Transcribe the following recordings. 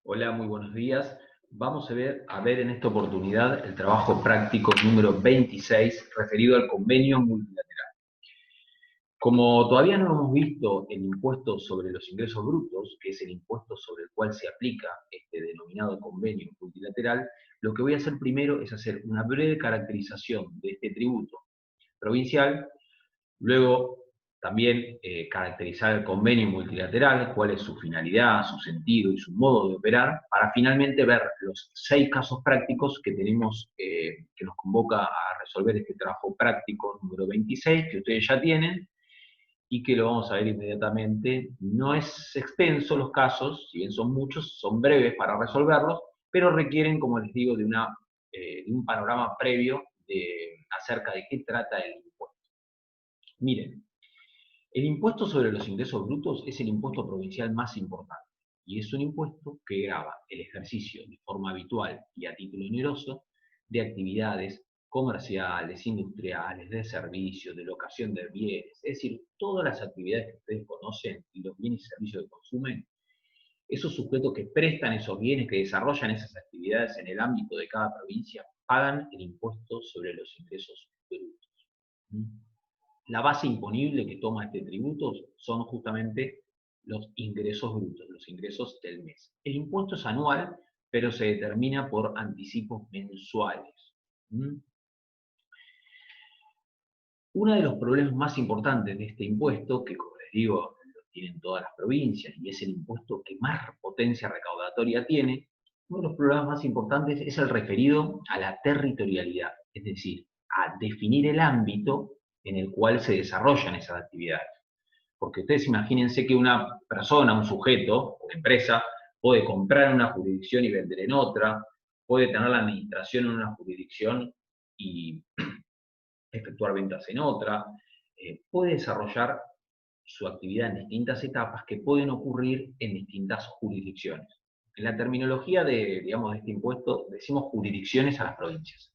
Hola, muy buenos días. Vamos a ver en esta oportunidad el trabajo práctico número 26 referido al convenio multilateral. Como todavía no hemos visto el impuesto sobre los ingresos brutos, que es el impuesto sobre el cual se aplica este denominado convenio multilateral, lo que voy a hacer primero es hacer una breve caracterización de este tributo provincial. Luego, también caracterizar el convenio multilateral, cuál es su finalidad, su sentido y su modo de operar, para finalmente ver los 6 casos prácticos que tenemos, que nos convoca a resolver este trabajo práctico número 26, que ustedes ya tienen, y que lo vamos a ver inmediatamente. No es extenso los casos, si bien son muchos, son breves para resolverlos, pero requieren, como les digo, de un panorama previo acerca de qué trata el impuesto. Miren, el impuesto sobre los ingresos brutos es el impuesto provincial más importante y es un impuesto que grava el ejercicio de forma habitual y a título oneroso de actividades comerciales, industriales, de servicios, de locación de bienes, es decir, todas las actividades que ustedes conocen y los bienes y servicios que consumen, esos sujetos que prestan esos bienes, que desarrollan esas actividades en el ámbito de cada provincia, pagan el impuesto sobre los ingresos brutos. La base imponible que toma este tributo son justamente los ingresos brutos, los ingresos del mes. El impuesto es anual, pero se determina por anticipos mensuales. Uno de los problemas más importantes de este impuesto, que como les digo, lo tienen todas las provincias y es el impuesto que más potencia recaudatoria tiene, uno de los problemas más importantes es el referido a la territorialidad, es decir, a definir el ámbito en el cual se desarrollan esas actividades. Porque ustedes imagínense que una persona, un sujeto, una empresa, puede comprar en una jurisdicción y vender en otra, puede tener la administración en una jurisdicción y efectuar ventas en otra, puede desarrollar su actividad en distintas etapas que pueden ocurrir en distintas jurisdicciones. En la terminología digamos, de este impuesto decimos jurisdicciones a las provincias.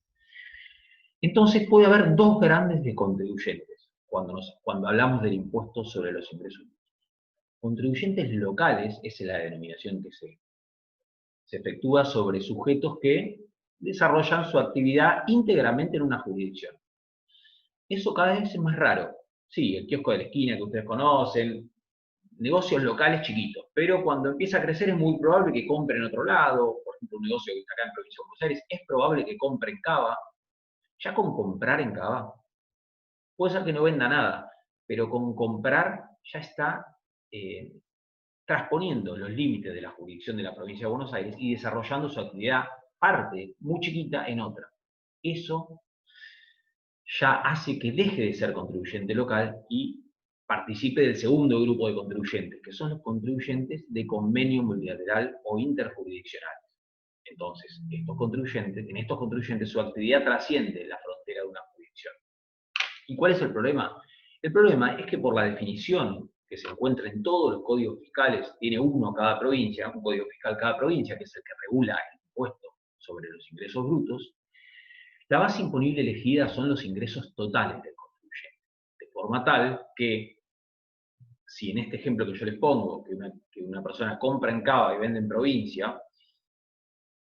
Entonces puede haber dos grandes de contribuyentes cuando hablamos del impuesto sobre los ingresos. Contribuyentes locales, esa es la denominación que se efectúa sobre sujetos que desarrollan su actividad íntegramente en una jurisdicción. Eso cada vez es más raro. Sí, el kiosco de la esquina que ustedes conocen, negocios locales chiquitos, pero cuando empieza a crecer es muy probable que compre en otro lado, por ejemplo, un negocio que está acá en Provincia de Buenos Aires, es probable que compre en Cava. Ya con comprar en Cava, puede ser que no venda nada, pero con comprar ya está eh, transponiendo los límites de la jurisdicción de la Provincia de Buenos Aires y desarrollando su actividad parte muy chiquita en otra. Eso ya hace que deje de ser contribuyente local y participe del segundo grupo de contribuyentes, que son los contribuyentes de convenio multilateral o interjurisdiccional. Entonces, en estos contribuyentes su actividad trasciende la frontera de una jurisdicción. ¿Y cuál es el problema? El problema es que por la definición que se encuentra en todos los códigos fiscales, tiene uno cada provincia, un código fiscal cada provincia, que es el que regula el impuesto sobre los ingresos brutos, la base imponible elegida son los ingresos totales del contribuyente, de forma tal que, si en este ejemplo que yo les pongo, que una persona compra en Cava y vende en provincia,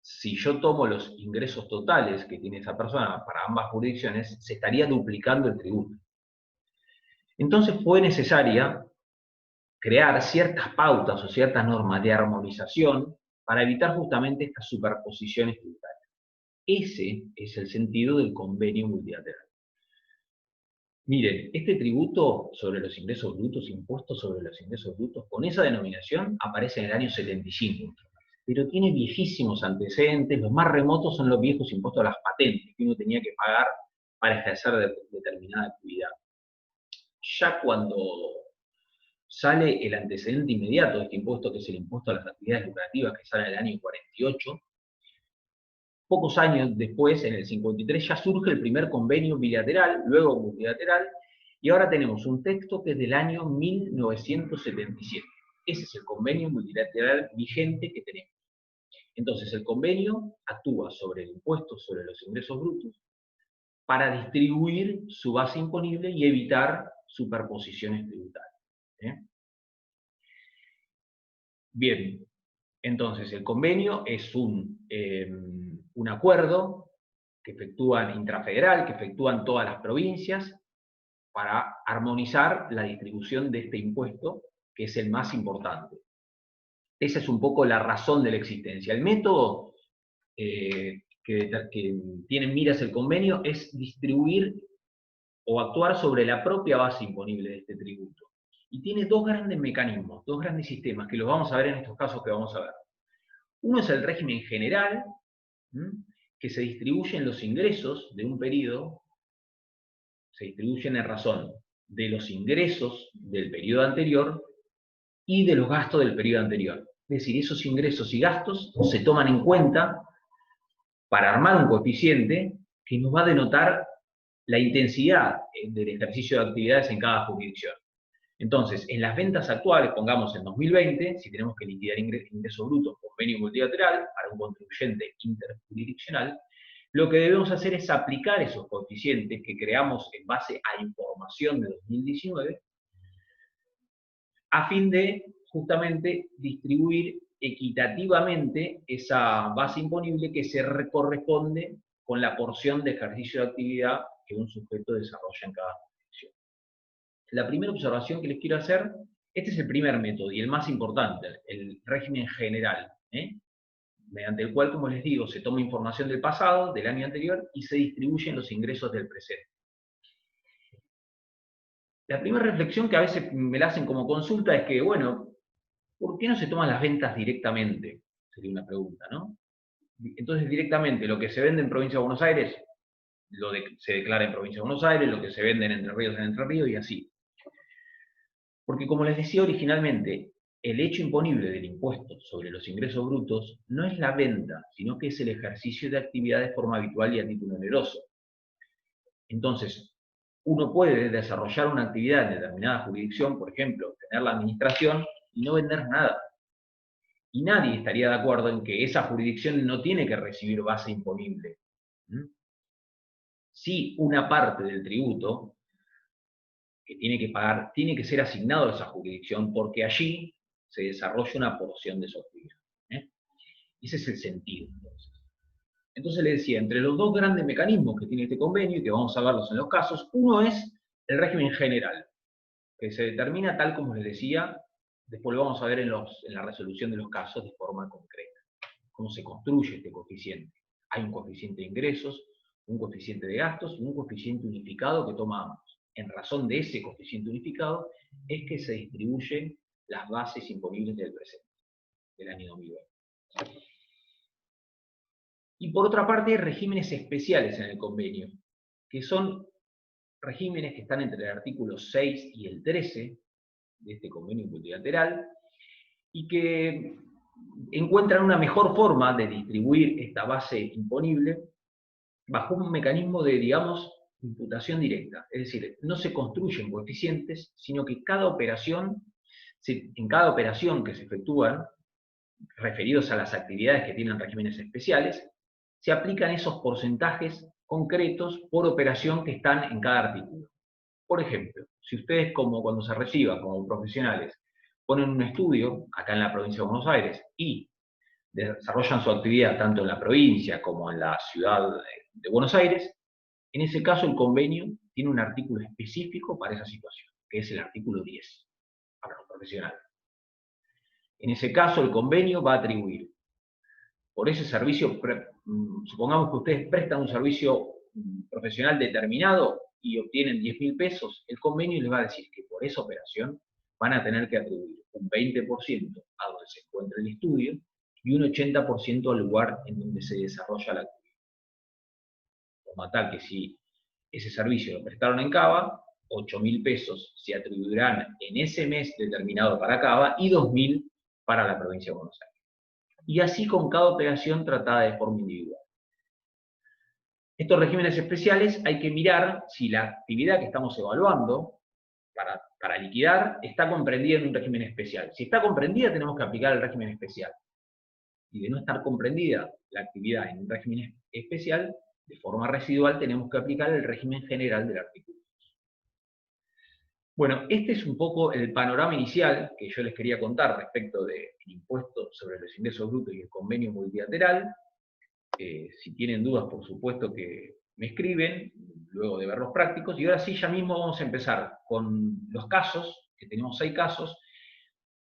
si yo tomo los ingresos totales que tiene esa persona para ambas jurisdicciones, se estaría duplicando el tributo. Entonces fue necesaria crear ciertas pautas o ciertas normas de armonización para evitar justamente estas superposiciones tributarias. Ese es el sentido del convenio multilateral. Miren, este tributo sobre los ingresos brutos, impuesto sobre los ingresos brutos, con esa denominación aparece en el año 75, pero tiene viejísimos antecedentes. Los más remotos son los viejos impuestos a las patentes que uno tenía que pagar para ejercer determinada actividad. Ya cuando sale el antecedente inmediato de este impuesto, que es el impuesto a las actividades lucrativas, que sale en el año 48, pocos años después, en el 53, ya surge el primer convenio bilateral, luego multilateral, y ahora tenemos un texto que es del año 1977. Ese es el convenio multilateral vigente que tenemos. Entonces, el convenio actúa sobre el impuesto sobre los ingresos brutos para distribuir su base imponible y evitar superposiciones tributarias. Bien, Entonces, el convenio es un acuerdo que efectúan intrafederal, que efectúan todas las provincias, para armonizar la distribución de este impuesto, que es el más importante. Esa es un poco la razón de la existencia. El método que tiene en miras el convenio es distribuir o actuar sobre la propia base imponible de este tributo. Y tiene dos grandes mecanismos, dos grandes sistemas, que los vamos a ver en estos casos que vamos a ver. Uno es el régimen general, que se distribuyen los ingresos de un periodo, se distribuyen en razón de los ingresos del periodo anterior y de los gastos del periodo anterior. Es decir, esos ingresos y gastos se toman en cuenta para armar un coeficiente que nos va a denotar la intensidad del ejercicio de actividades en cada jurisdicción. Entonces, en las ventas actuales, pongamos en 2020, si tenemos que liquidar ingresos brutos, convenio multilateral, para un contribuyente interjurisdiccional, lo que debemos hacer es aplicar esos coeficientes que creamos en base a información de 2019, a fin de justamente distribuir equitativamente esa base imponible que se corresponde con la porción de ejercicio de actividad que un sujeto desarrolla en cada jurisdicción. La primera observación que les quiero hacer, este es el primer método y el más importante, el régimen general, mediante el cual, como les digo, se toma información del pasado, del año anterior, y se distribuyen los ingresos del presente. La primera reflexión que a veces me la hacen como consulta es que, bueno, ¿por qué no se toman las ventas directamente? Sería una pregunta, ¿no? Entonces, directamente, lo que se vende en Provincia de Buenos Aires, se declara en Provincia de Buenos Aires, lo que se vende en Entre Ríos, y así. Porque, como les decía originalmente, el hecho imponible del impuesto sobre los ingresos brutos no es la venta, sino que es el ejercicio de actividad de forma habitual y a título oneroso. Entonces, uno puede desarrollar una actividad en determinada jurisdicción, por ejemplo, tener la administración y no vender nada. Y nadie estaría de acuerdo en que esa jurisdicción no tiene que recibir base imponible. Sí, una parte del tributo que tiene que pagar, tiene que ser asignado a esa jurisdicción porque allí se desarrolla una porción de su actividad. Ese es el sentido, entonces. Entonces le decía, entre los dos grandes mecanismos que tiene este convenio, y que vamos a verlos en los casos, uno es el régimen general, que se determina tal como les decía, después lo vamos a ver en la resolución de los casos de forma concreta. Cómo se construye este coeficiente. Hay un coeficiente de ingresos, un coeficiente de gastos, y un coeficiente unificado que toma ambos. En razón de ese coeficiente unificado es que se distribuyen las bases imponibles del presente, del año 2020. Y por otra parte, hay regímenes especiales en el convenio, que son regímenes que están entre el artículo 6 y el 13 de este convenio multilateral, y que encuentran una mejor forma de distribuir esta base imponible bajo un mecanismo de, digamos, imputación directa. Es decir, no se construyen coeficientes, sino que en cada operación que se efectúan, referidos a las actividades que tienen regímenes especiales, se aplican esos porcentajes concretos por operación que están en cada artículo. Por ejemplo, si ustedes, como cuando se reciban como profesionales, ponen un estudio acá en la provincia de Buenos Aires y desarrollan su actividad tanto en la provincia como en la ciudad de Buenos Aires, en ese caso el convenio tiene un artículo específico para esa situación, que es el artículo 10, para los profesionales. En ese caso el convenio va a atribuir por ese servicio, supongamos que ustedes prestan un servicio profesional determinado y obtienen 10.000 pesos, el convenio les va a decir que por esa operación van a tener que atribuir un 20% a donde se encuentra el estudio y un 80% al lugar en donde se desarrolla la actividad. Como tal que si ese servicio lo prestaron en Cava, 8.000 pesos se atribuirán en ese mes determinado para Cava y 2.000 para la provincia de Buenos Aires. Y así con cada operación tratada de forma individual. Estos regímenes especiales hay que mirar si la actividad que estamos evaluando para liquidar está comprendida en un régimen especial. Si está comprendida, tenemos que aplicar el régimen especial. Y de no estar comprendida la actividad en un régimen especial, de forma residual tenemos que aplicar el régimen general del artículo. Bueno, este es un poco el panorama inicial que yo les quería contar respecto del impuesto sobre los ingresos brutos y el convenio multilateral. Si tienen dudas, por supuesto que me escriben, luego de ver los prácticos. Y ahora sí, ya mismo vamos a empezar con los casos, que tenemos 6 casos.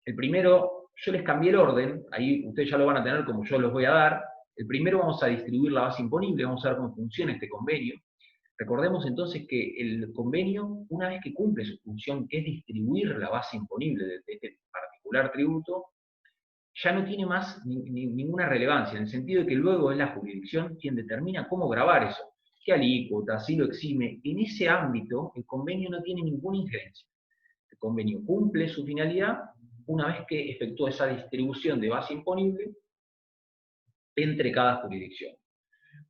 El primero, yo les cambié el orden, ahí ustedes ya lo van a tener como yo los voy a dar. El primero vamos a distribuir la base imponible, vamos a ver cómo funciona este convenio. Recordemos entonces que el convenio, una vez que cumple su función, que es distribuir la base imponible de este particular tributo, ya no tiene más ninguna relevancia, en el sentido de que luego es la jurisdicción quien determina cómo grabar eso, qué alícuota, si lo exime. En ese ámbito, el convenio no tiene ninguna injerencia. El convenio cumple su finalidad una vez que efectúa esa distribución de base imponible entre cada jurisdicción.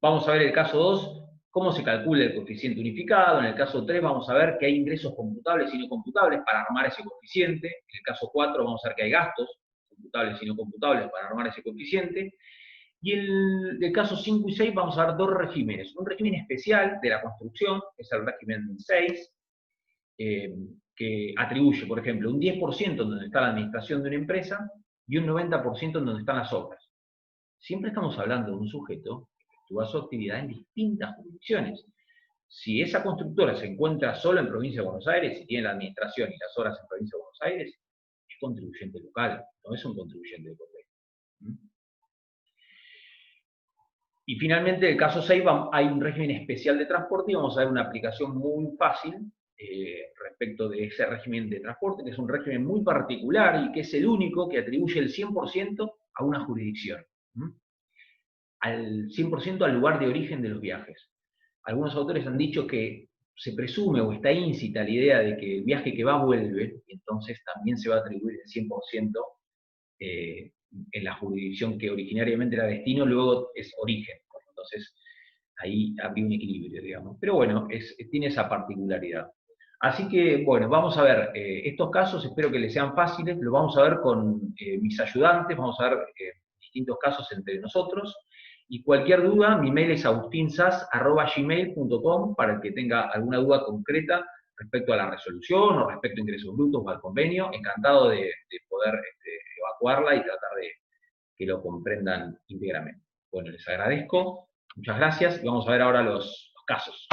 Vamos a ver el caso 2, cómo se calcula el coeficiente unificado. En el caso 3 vamos a ver que hay ingresos computables y no computables para armar ese coeficiente. En el caso 4 vamos a ver que hay gastos computables y no computables para armar ese coeficiente. Y en el caso 5 y 6 vamos a ver 2 regímenes. Un régimen especial de la construcción, que es el régimen 6, que atribuye, por ejemplo, un 10% en donde está la administración de una empresa y un 90% en donde están las obras. Siempre estamos hablando de un sujeto que efectúa su actividad en distintas jurisdicciones. Si esa constructora se encuentra solo en provincia de Buenos Aires y tiene la administración y las obras en provincia de Buenos Aires, es contribuyente local, no es un contribuyente de convenio. Y finalmente, en el caso 6, hay un régimen especial de transporte y vamos a ver una aplicación muy fácil respecto de ese régimen de transporte, que es un régimen muy particular y que es el único que atribuye el 100% a una jurisdicción. Al 100% al lugar de origen de los viajes. Algunos autores han dicho que se presume o está íncita la idea de que el viaje que va vuelve, y entonces también se va a atribuir el 100% en la jurisdicción que originariamente era destino, luego es origen. Entonces, ahí habría un equilibrio, digamos. Pero bueno, tiene esa particularidad. Así que, bueno, vamos a ver estos casos, espero que les sean fáciles, lo vamos a ver con mis ayudantes, vamos a ver distintos casos entre nosotros, y cualquier duda, mi mail es agustinsas@gmail.com para el que tenga alguna duda concreta respecto a la resolución, o respecto a ingresos brutos o al convenio, encantado de poder evacuarla y tratar de que lo comprendan íntegramente. Bueno, les agradezco, muchas gracias, y vamos a ver ahora los casos.